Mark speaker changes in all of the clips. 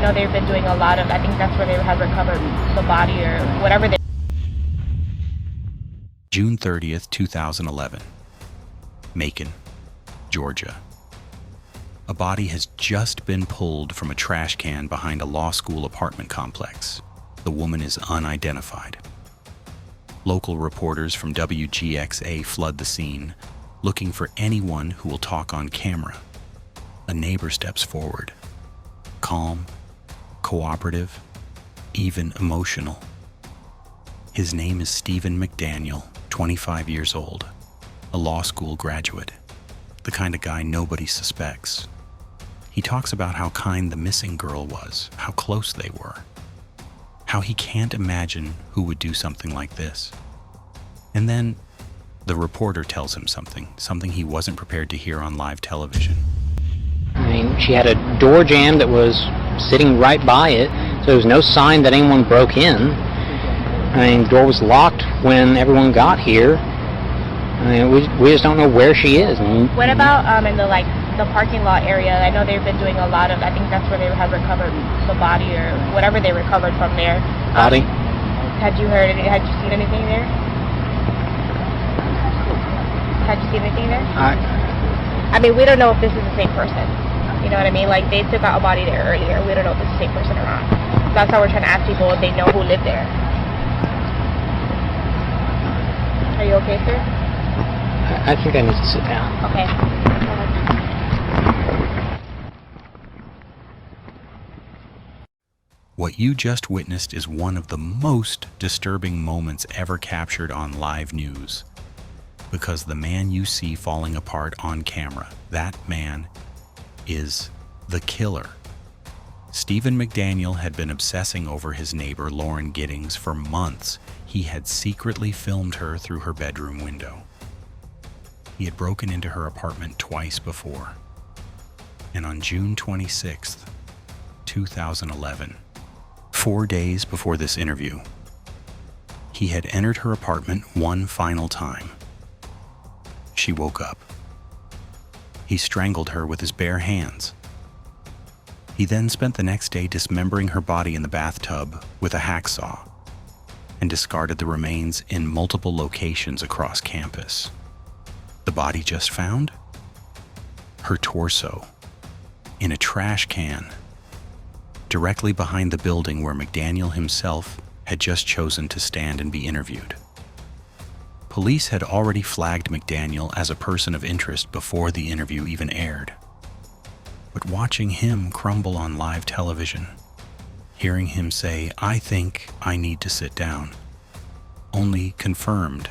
Speaker 1: know they've been doing a lot of, I think that's where they have recovered the body or whatever they...
Speaker 2: June 30th, 2011. Macon, Georgia. A body has just been pulled from a trash can behind a law school apartment complex. The woman is unidentified. Local reporters from WGXA flood the scene, looking for anyone who will talk on camera. A neighbor steps forward, calm, cooperative, even emotional. His name is Stephen McDaniel, 25 years old, a law school graduate, the kind of guy nobody suspects. He talks about how kind the missing girl was, how close they were, how he can't imagine who would do something like this. And then the reporter tells him something he wasn't prepared to hear on live television.
Speaker 3: I mean, she had a door jamb that was sitting right by it, so there was no sign that anyone broke in. I mean, the door was locked when everyone got here. I mean, we just don't know where she is.
Speaker 1: What about in the parking lot area? I know they've been doing a lot of, I think that's where they have recovered the body or whatever they recovered from there.
Speaker 3: Body?
Speaker 1: Had you seen anything there? Had you seen anything there? I mean, we don't know if this is the same person. You know what I mean? Like, they took out a body there earlier. We don't know if it's the same person or not. So that's how we're trying to ask people if they know who lived there. Are you okay, sir?
Speaker 3: I think I need to sit down.
Speaker 1: Okay.
Speaker 2: What you just witnessed is one of the most disturbing moments ever captured on live news. Because the man you see falling apart on camera, that man is the killer. Stephen McDaniel had been obsessing over his neighbor, Lauren Giddings, for months. He had secretly filmed her through her bedroom window. He had broken into her apartment twice before. And on June 26th, 2011, 4 days before this interview, he had entered her apartment one final time. She woke up. He strangled her with his bare hands. He then spent the next day dismembering her body in the bathtub with a hacksaw and discarded the remains in multiple locations across campus. The body just found? Her torso in a trash can directly behind the building where McDaniel himself had just chosen to stand and be interviewed. Police had already flagged McDaniel as a person of interest before the interview even aired. But watching him crumble on live television, hearing him say, "I think I need to sit down," only confirmed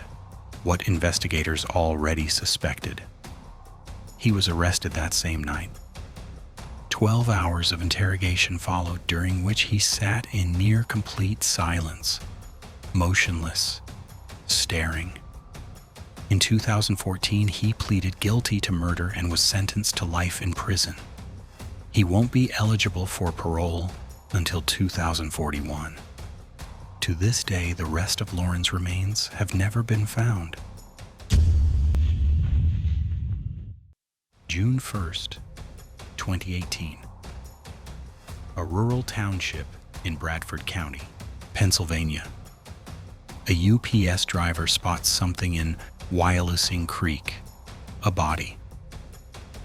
Speaker 2: what investigators already suspected. He was arrested that same night. 12 hours of interrogation followed, during which he sat in near complete silence, motionless, staring. In 2014, he pleaded guilty to murder and was sentenced to life in prison. He won't be eligible for parole until 2041. To this day, the rest of Lauren's remains have never been found. June 1st, 2018. A rural township in Bradford County, Pennsylvania. A UPS driver spots something in Wyoming Creek, a body.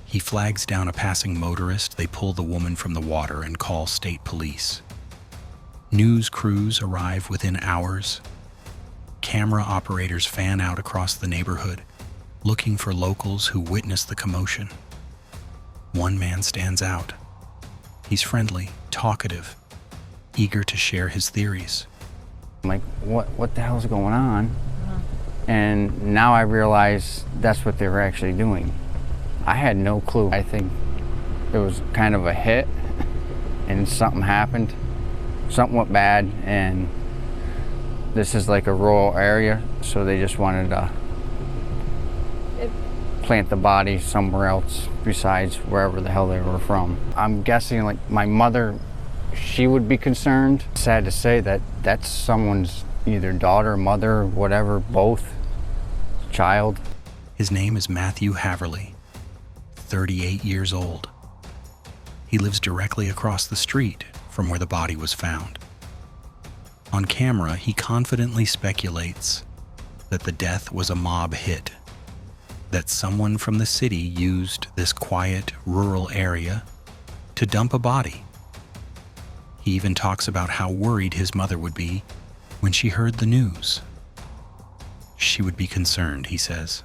Speaker 2: He flags down a passing motorist. They pull the woman from the water and call state police. News crews arrive within hours. Camera operators fan out across the neighborhood, looking for locals who witnessed the commotion. One man stands out. He's friendly, talkative, eager to share his theories.
Speaker 4: I'm like, what the hell's going on? And now I realize that's what they were actually doing. I had no clue. I think it was kind of a hit and something happened. Something went bad, and this is like a rural area, so they just wanted to plant the body somewhere else besides wherever the hell they were from. I'm guessing like my mother, she would be concerned. Sad to say that that's someone's either daughter, mother, whatever, both, child.
Speaker 2: His name is Matthew Haverly, 38 years old. He lives directly across the street from where the body was found. On camera, he confidently speculates that the death was a mob hit, that someone from the city used this quiet, rural area to dump a body. He even talks about how worried his mother would be when she heard the news. She would be concerned, he says.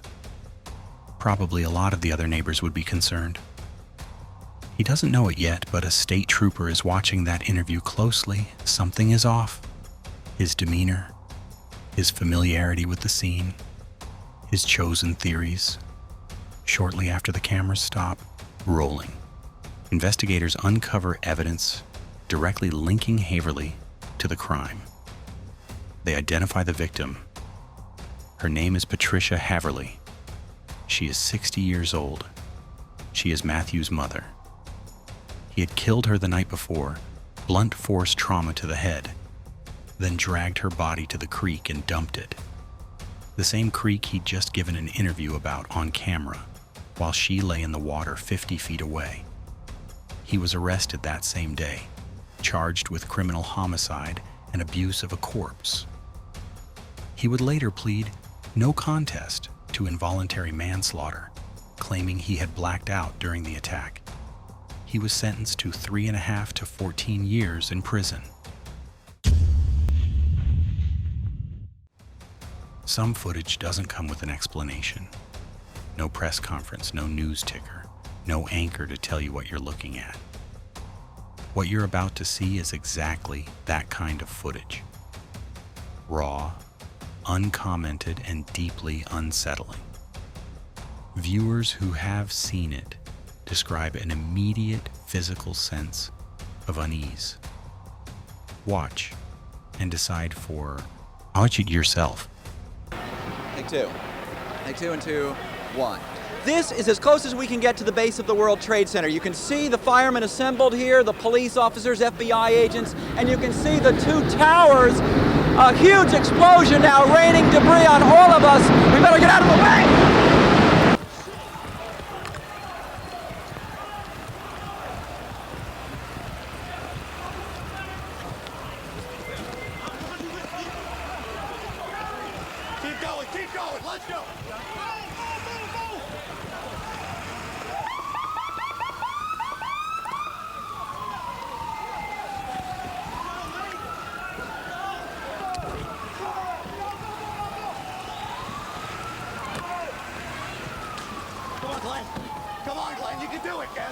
Speaker 2: Probably a lot of the other neighbors would be concerned. He doesn't know it yet, but a state trooper is watching that interview closely. Something is off. His demeanor, his familiarity with the scene, his chosen theories. Shortly after the cameras stop rolling, investigators uncover evidence directly linking Haverly to the crime. They identify the victim. Her name is Patricia Haverly. She is 60 years old. She is Matthew's mother. He had killed her the night before, blunt force trauma to the head, then dragged her body to the creek and dumped it. The same creek he'd just given an interview about on camera, while she lay in the water 50 feet away. He was arrested that same day, charged with criminal homicide and abuse of a corpse. He would later plead no contest to involuntary manslaughter, claiming he had blacked out during the attack. He was sentenced to 3.5 to 14 years in prison. Some footage doesn't come with an explanation. No press conference, no news ticker, no anchor to tell you what you're looking at. What you're about to see is exactly that kind of footage. Raw, uncommented, and deeply unsettling. Viewers who have seen it describe an immediate physical sense of unease. Watch and decide for yourself.
Speaker 5: Take two. Take two and 2, 1. This is as close as we can get to the base of the World Trade Center. You can see the firemen assembled here, the police officers, FBI agents, and you can see the 2 towers. A huge explosion now raining debris on all of us. We better get out of the way!
Speaker 6: Keep going, let's go! Come on, Glenn, you can do it, Glenn!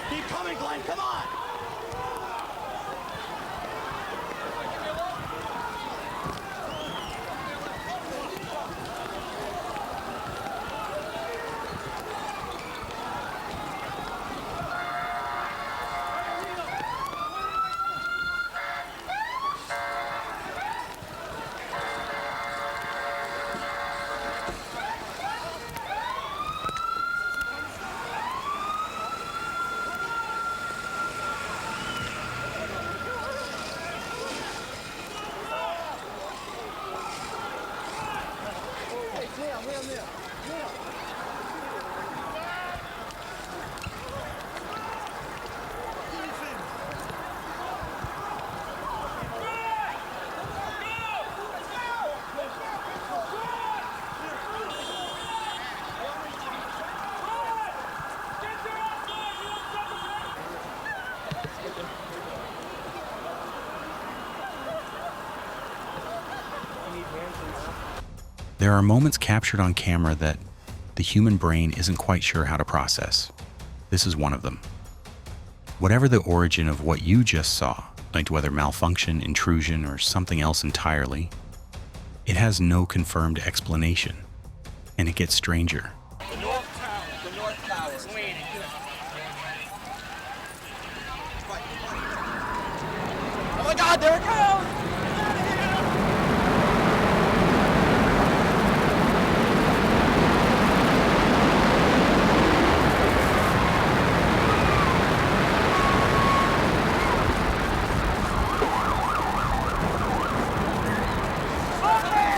Speaker 6: Keep coming, Glenn, come on!
Speaker 2: There are moments captured on camera that the human brain isn't quite sure how to process. This is one of them. Whatever the origin of what you just saw, like whether malfunction, intrusion, or something else entirely, it has no confirmed explanation, and it gets stranger.
Speaker 5: The North Tower. It's waiting. Oh my God, there it goes! Okay!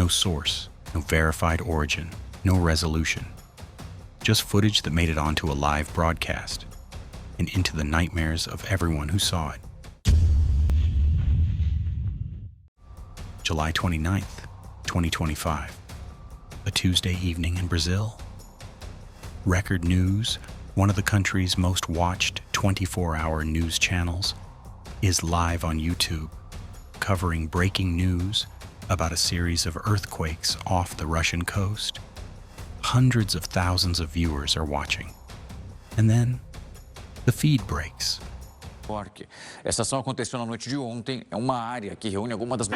Speaker 2: No source, no verified origin, no resolution. Just footage that made it onto a live broadcast and into the nightmares of everyone who saw it. July 29th, 2025. A Tuesday evening in Brazil. Record News, one of the country's most watched 24-hour news channels, is live on YouTube, covering breaking news about a series of earthquakes off the Russian coast. Hundreds of thousands of viewers are watching. And then, the feed breaks.
Speaker 7: Essa ação aconteceu na noite de ontem. É uma área que reúne algumas das...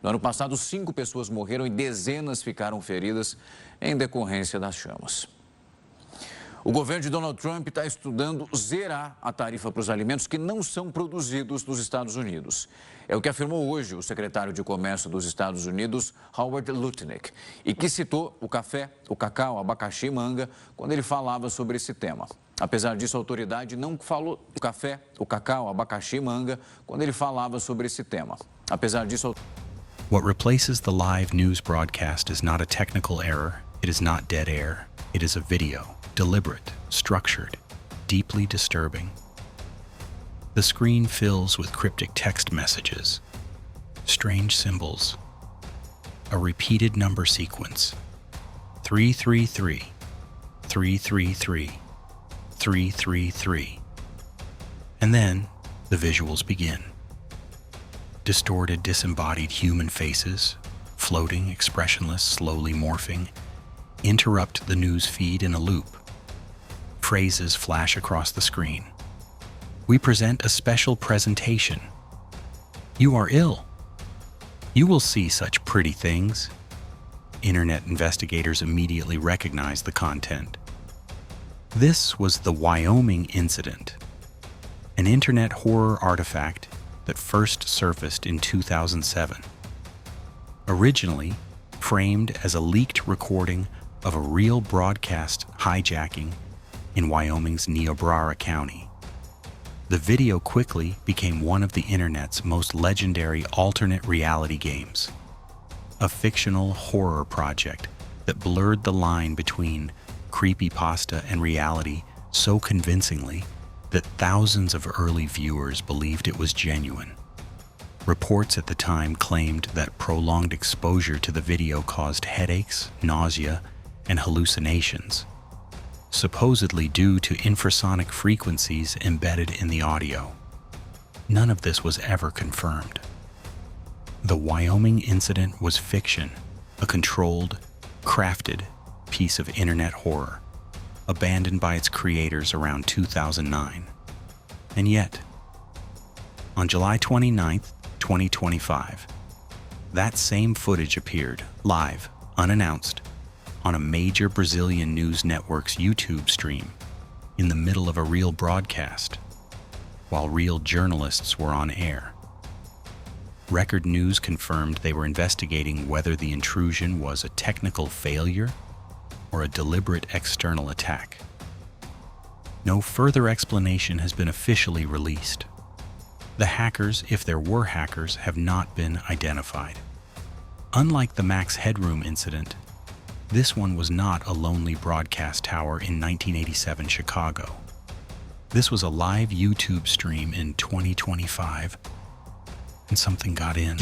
Speaker 7: No ano passado, 5 pessoas morreram e dezenas ficaram feridas em decorrência das chamas. O governo de Donald Trump está estudando zerar a tarifa para os alimentos que não são produzidos nos Estados Unidos. É o que afirmou hoje o secretário de Comércio dos Estados Unidos, Howard Lutnick, e que citou o café, o cacau, abacaxi e manga quando ele falava sobre esse tema. Apesar disso, a autoridade não falou o café, o cacau, abacaxi e manga quando ele falava sobre esse tema. Apesar disso...
Speaker 2: What replaces the live news broadcast is not a technical error, it is not dead air, it is a video, deliberate, structured, deeply disturbing. The screen fills with cryptic text messages, strange symbols, a repeated number sequence, 333, 333, 333. And then the visuals begin. Distorted, disembodied human faces, floating, expressionless, slowly morphing, interrupt the news feed in a loop. Phrases flash across the screen. We present a special presentation. You are ill. You will see such pretty things. Internet investigators immediately recognize the content. This was the Wyoming Incident, an internet horror artifact that first surfaced in 2007. Originally framed as a leaked recording of a real broadcast hijacking in Wyoming's Niobrara County. The video quickly became one of the internet's most legendary alternate reality games, a fictional horror project that blurred the line between creepypasta and reality so convincingly that thousands of early viewers believed it was genuine. Reports at the time claimed that prolonged exposure to the video caused headaches, nausea, and hallucinations, supposedly due to infrasonic frequencies embedded in the audio. None of this was ever confirmed. The Wyoming incident was fiction, A controlled, crafted piece of internet horror, abandoned by its creators around 2009. And yet, on July 29, 2025, that same footage appeared live, unannounced, on a major Brazilian news network's YouTube stream in the middle of a real broadcast, while real journalists were on air. Record News confirmed they were investigating whether the intrusion was a technical failure or a deliberate external attack. No further explanation has been officially released. The hackers, if there were hackers, have not been identified. Unlike the Max Headroom Incident, this one was not a lonely broadcast tower in 1987 Chicago. This was a live YouTube stream in 2025, and something got in.